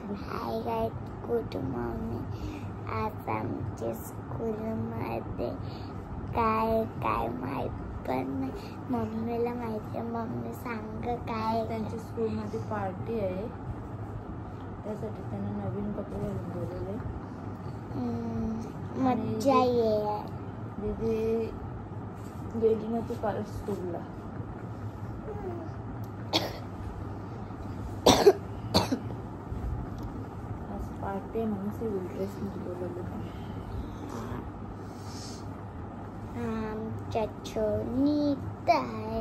Hi guys, good morning. आज आमच्या स्कूलमध्ये काय माहित पण मम्मीला माहिती आहे। मम्मी सांग काय त्यांच्या स्कूलमध्ये पार्टी आहे, त्यासाठी त्यांना नवीन कपडे घालून बोलवले। मज्जा ये। दीदी गेली नव्हती काल स्कूलला। आज पार्टी म्हणून सिव्हिल ड्रेस मध्ये बोलवले। आमच्या छोनीत आहे,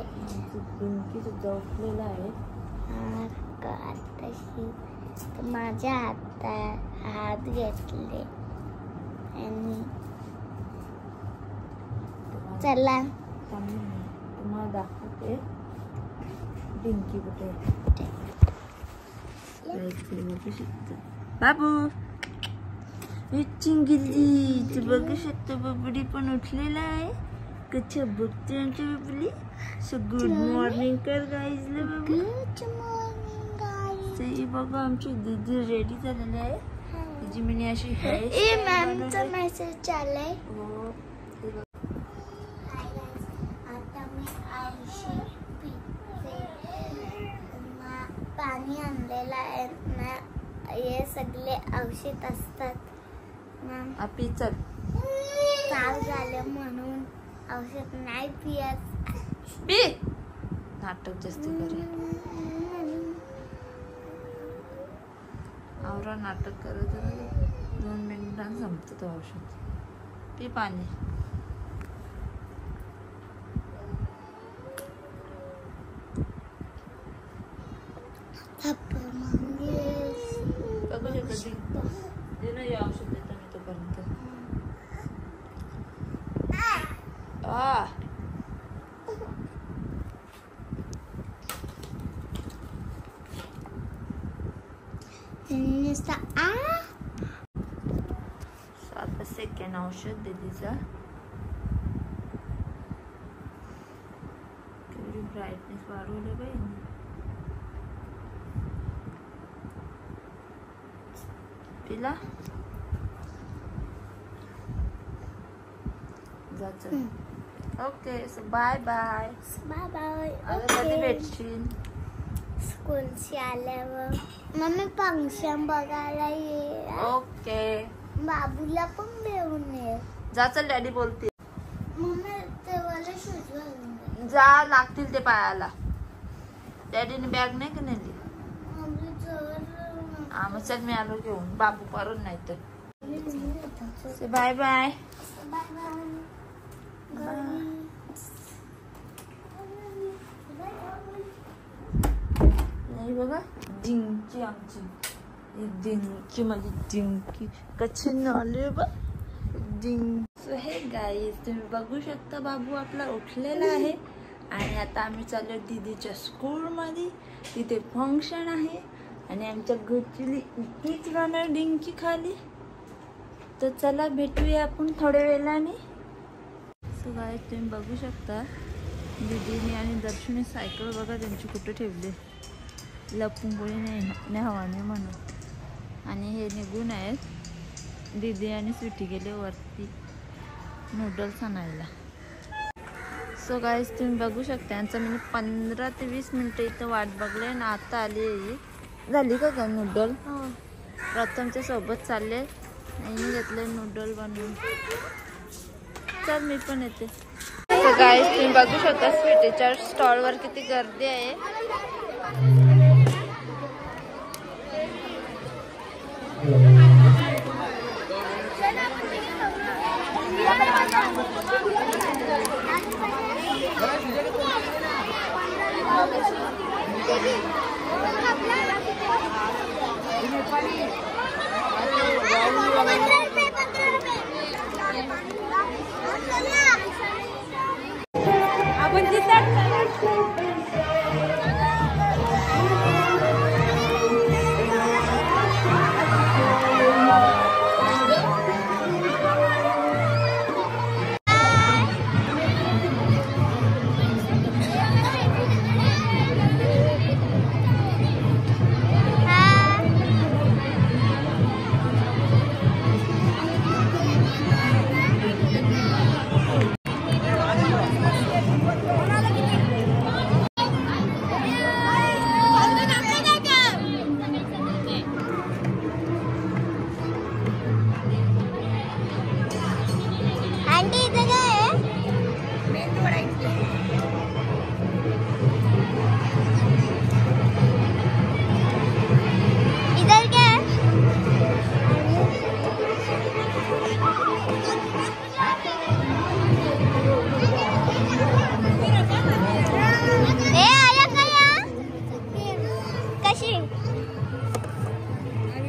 पिंकी सुद्धा उठलेला आहे। आताशी माझ्या हात घेतले आणि चला तुम्हाला दाखवते पिंकी कुठे। बाबू चिंगिली तू बघू शकतो, बबडी पण उठलेला आहे। कच्छ बघते आमच्या बबली। सो गुड मॉर्निंग कर गाईजला बाबू। Good morning guys. सही बघा आमची दीदी रेडी झालेली आहे। तिची मिनी अशी हेअर ए मॅमचा मेसेज आलाय। हो आता मी आयुष्य पाणी आणलेलं आहे ना, हे सगळे औषध असतात ना। आपी चल ताव झालं म्हणून औषध नाही पियत। बी नाटक जास्त करे आवरा नाटक करत 2 मिनिटांनी संपतं तो औषध। पी पाणी। औषध देतो मी तोपर्यंत। आता सेकंड औषध दीदीचा। केवढी ब्राईटनेस वाढवली बाई। पिला जायचं। Okay so bye bye bye bye. आता कधी भेटशील? स्कूलशी आल्यावर। मम्मी फंक्शन बघायला ये। ओके बाबूला पण घेऊन ये। जा चल, डॅडी बोलते। मम्मी तेव्हाला शूज घालून दे। जा लागतील ते पायाला। डॅडीने बॅग नाही का नेली? मग चल मी आलो घेऊन, बाबू पारून नाही तर। बाय बाय नाही बघा डिंकी आमची, डिंकी माझी डिंकी कशी नाले बघ डिंक। सो हे गाईज तुम्ही बघू शकता बाबू आपला उठलेला आहे आणि आता आम्ही चाललो दीदीच्या स्कूलमध्ये। तिथे फंक्शन आहे आणि आमच्या घरची इथेच राहणार डिंकी खाली। तर चला भेटूया आपण थोड्या वेळाने। सो गाईज तुम्ही बघू शकता दीदीने आणि दर्शनी सायकल बघा त्यांची कुठे ठेवली, लपून कोणी नाही हवाने म्हणून। आणि हे निघून आहेत, दीदी आणि स्वीटी गेले वरती नूडल्स आणायला। सो गाईज तुम्ही बघू शकता यांचं मी 15 ते 20 मिनिटं इथं वाट बघले ना आता आली आहे। झाली का नूडल? प्रथमच्या सोबत चालले आणि घेतले नूडल बनवून। चल मी पण येते। सो गाईज तुम्ही बघू शकता स्वीटीच्या स्टॉलवर किती गर्दी आहे। आपण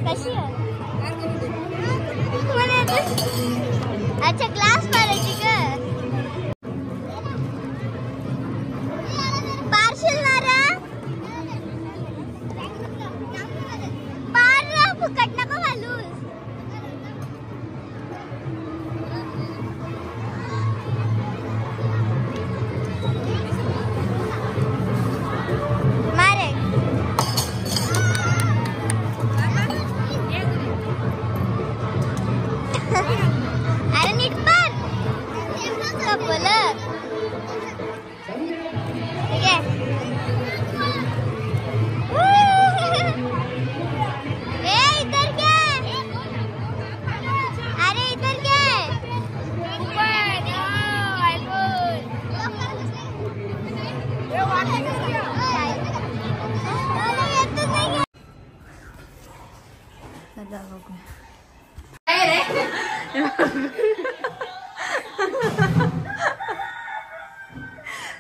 कशी अच्छा क्लास करायची का पार्शल नारा पार फुकट नको घालूस मारे अरे नीट पण कपलं ठीक आहे ए इधर क्या अरे इधर क्या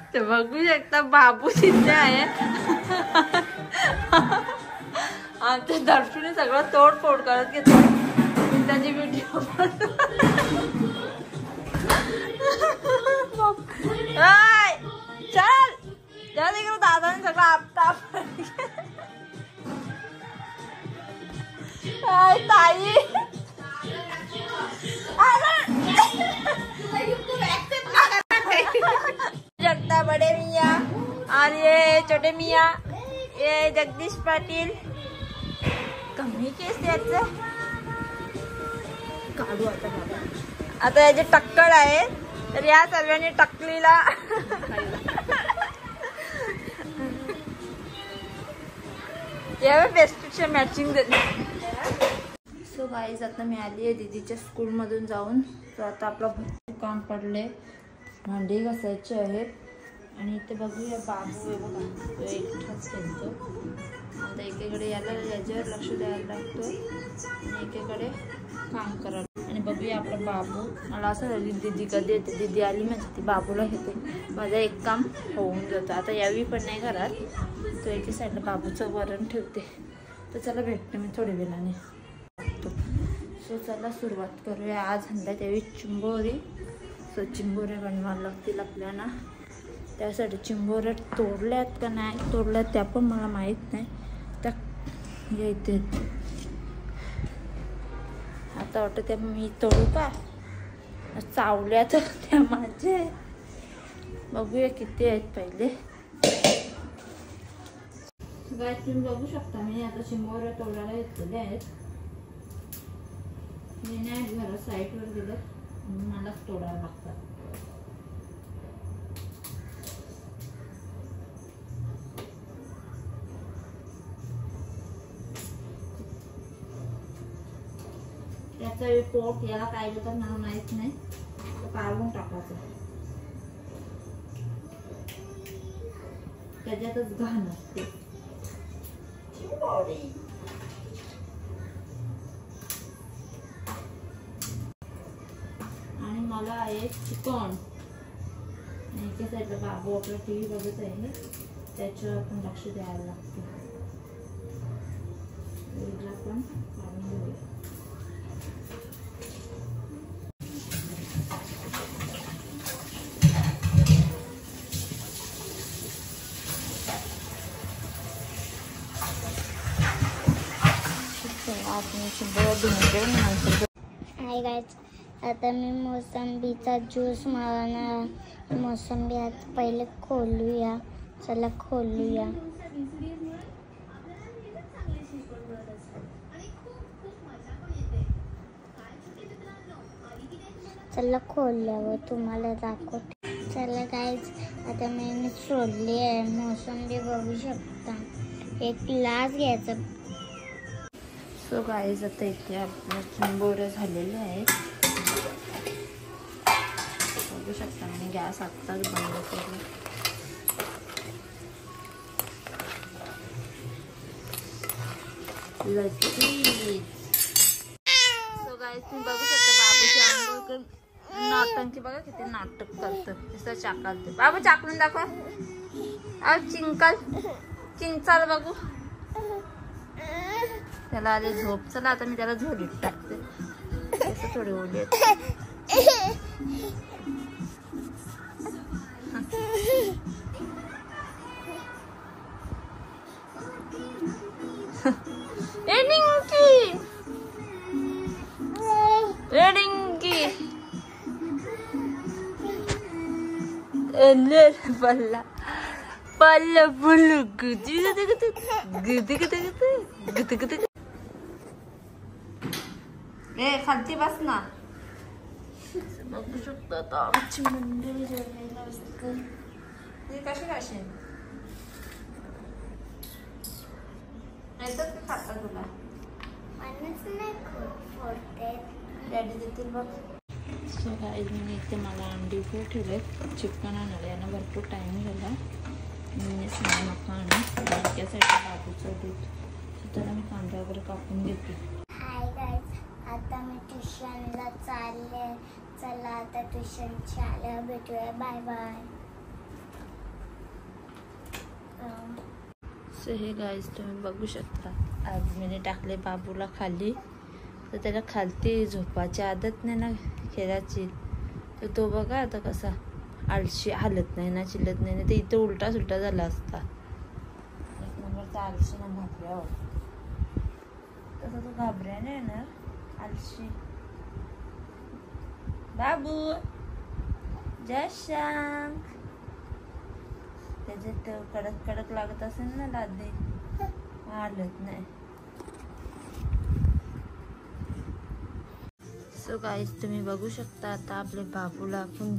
ते बघू शकता बाबू तिथे आहे आमच्या दर्शनी सगळं तोडफोड करत घेतो त्याची व्हिडिओ चल त्या तिकडे दादाने सगळं आपटा ताई जगता बड़े मियाँ और ये छोटे मियाँ ये जगदीश पाटील कमी केस याचं काढू आता बाबा आता याचे टक्कड आहे तर या सर्वांनी टकलीला यावे बेस्टच्या मॅचिंग सो गाईज आता मी आली आहे दीदीच्या स्कूलमधून जाऊन तर आता आपलं भरपूर काम पडले भांडी घासायचे आहेत आणि इथे बघूया बाबू आहे बघा तो एकटाच खेळतो आता एकीकडे याच्यावर लक्ष द्यायला लागतो आणि एकीकडे काम करायला आणि बघूया आपला बाबू मला असं झालं दीदी कधी येते दीदी आली म्हणजे ती बाबूला घेते माझं एक काम होऊन जातं आता यावी पण नाही घरात तो एके साईडला बाबूचं वरण ठेवते तर चला भेटते मी थोड्या वेळाने सो चला सुरुवात करूया आज हंडा त्यावेळी चिंबोरी सो चिंबोऱ्या बनवायला लागतील आपल्याला त्यासाठी चिंबोऱ्या तोडल्यात का नाही तोडल्यात त्या पण मला माहीत नाही त्या येते आता वाटतं त्या मी तोडू का चावल्या तर त्या माझे बघूया किती आहेत पहिले गाय तुम्ही बघू शकता मी आता चिंबोऱ्या तोडायला घेतलेल्या आहेत मी नाही घरात साईडवर गेलं मलाच तोडायला लागतात त्याचं पोट याला काय तर मला माहित नाही तर काढून टाकायचं त्याच्यातच घाण असते आणि मला आहे चिकन एका साईडला बाबू आपला टीव्ही बघत आहे त्याच्यावर पण लक्ष द्यायला लागते पण काढून घेऊया हाय गाइस आता मी मोसंबीचा ज्यूस मारणार मोसंबी आता पहिले खोलूया चला खोलूया चला खोलल्यावर तुम्हाला दाखवते चला गाइस आता मी सोडली आहे मोसंबी बघू शकता एक ग्लास घ्यायचा सो गाईज आता इथे आपल्या चिंबोऱ्या झालेल्या आहेत बघू शकता आणि गॅस आत्ताच बंद केला सो गाईज तुम्ही बघू शकता बाबूची अंघोळ नौटंकी बघा किती नाटक करतं नुसतं चाकालते बाबू चाकून दाखवा चिंकल चिंचाल बघू त्याला आले झोप. चला आता मी त्याला झोलीत टाकते. असं थोडे ओले पल्ला पल्ला बुल्लू गुदी गुदी गुदी गुदी गुदी गुदी गुदी गुदी. ए खालती बस ना. बघू शकता आता आमची मंडळी जेवायला बसते. ते कशी राशील येतात का खाता तुला? डॅडी देतील बघ. सो गाईज मी इथे मला अंडी उभे ठेवले. चिकन आणले यांना भरपूर टाईम झाला. मी स्नान नका आणि त्यासाठी बाबूचं दूध. त्याला मी कांदा वगैरे कापून घेते. हाय गाईज, आता मी ट्युशनला चालले. चला आता ट्युशनच्या आल्यावर भेटूया. Bye bye. So hey guys तुम्ही बघू शकता आज मी टाकले बाबूला खाली. तर त्याला खालती झोपाची आदत नाही ना खेळाची. तर तो बघा आता कसा आळशी, हालत नाही ना, चिल्लत नाही. तर इथं उलटा सुलटा झाला असता. एक नंबरचा आळशी ना घातल्यावर. तसा तो घाबऱ्याने येणार आळशी. बाबू जय शांत. त्याच्यात कडक कडक लागत असेल ना लादी, हालत नाही. सो गाईज तुम्ही बघू शकता आता आपल्या बाबूला आपण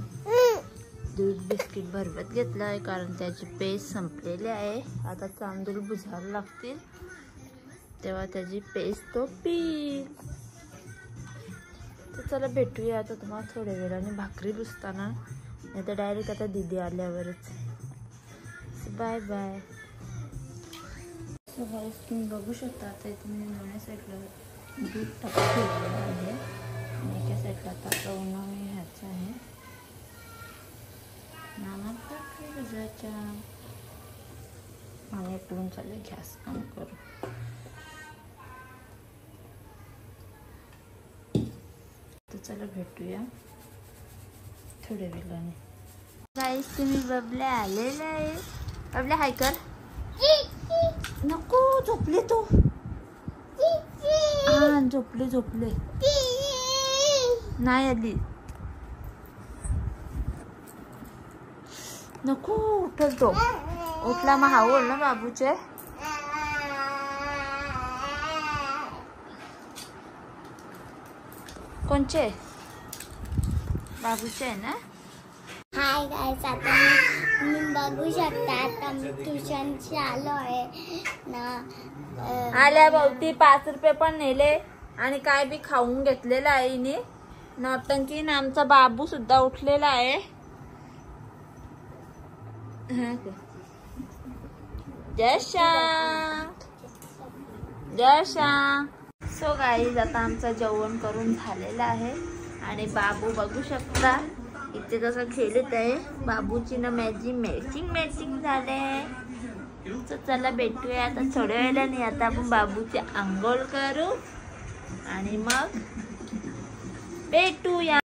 दूध बिस्किट भरवत घेतलं आहे. कारण त्याची पेस्ट संपलेली आहे. आता तांदूळ बुजायला लागतील तेव्हा त्याची पेस्ट तो पिईल. तर चला भेटूया आता तुम्हाला थोड्या वेळाने भाकरी बुजताना. नाही तर डायरेक्ट आता दीदी आल्यावरच. Bye bye. सो गाईज तुम्ही बघू शकता आता इथे मी दोन्ही साईडला दूध टाकून ठेवलेलं आहे. आणि एका साईडला तापवणं मी ह्याचं आहे. नाना भाकरी बुजायच्या. आणि इकडून चालले गॅस काम करू. तर चला भेटूया थोड्या वेळाने. गाईज तुम्ही बबल्या आलेला आहे. बबल्या हाय कर. नको झोपले तो. हा झोपले झोपले नाही आली. नको उठल तो. उठला मग हावल ना बाबूचे. कोणचे? बाबूचे आहे ना. हाय गाईज, आता मी बघू शकता आता मी ट्युशनची आलो आहे ना. आल्या भोवती 5 रुपये पण नेले आणि काय बी खाऊन घेतलेलं आहे हिने. नौटंकी. आमचा बाबू सुद्धा उठलेला आहे. जय शांत जय शांत. सो गाईज आता आमचं जेवण करून झालेलं आहे. आणि बाबू बघू शकता इथे कसं खेळत आहे. बाबूची ना मॅचिंग झाले. तर चला भेटूया आता थोड्या वेळाने. आता आपण बाबूची आंघोळ करू आणि मग भेटूया.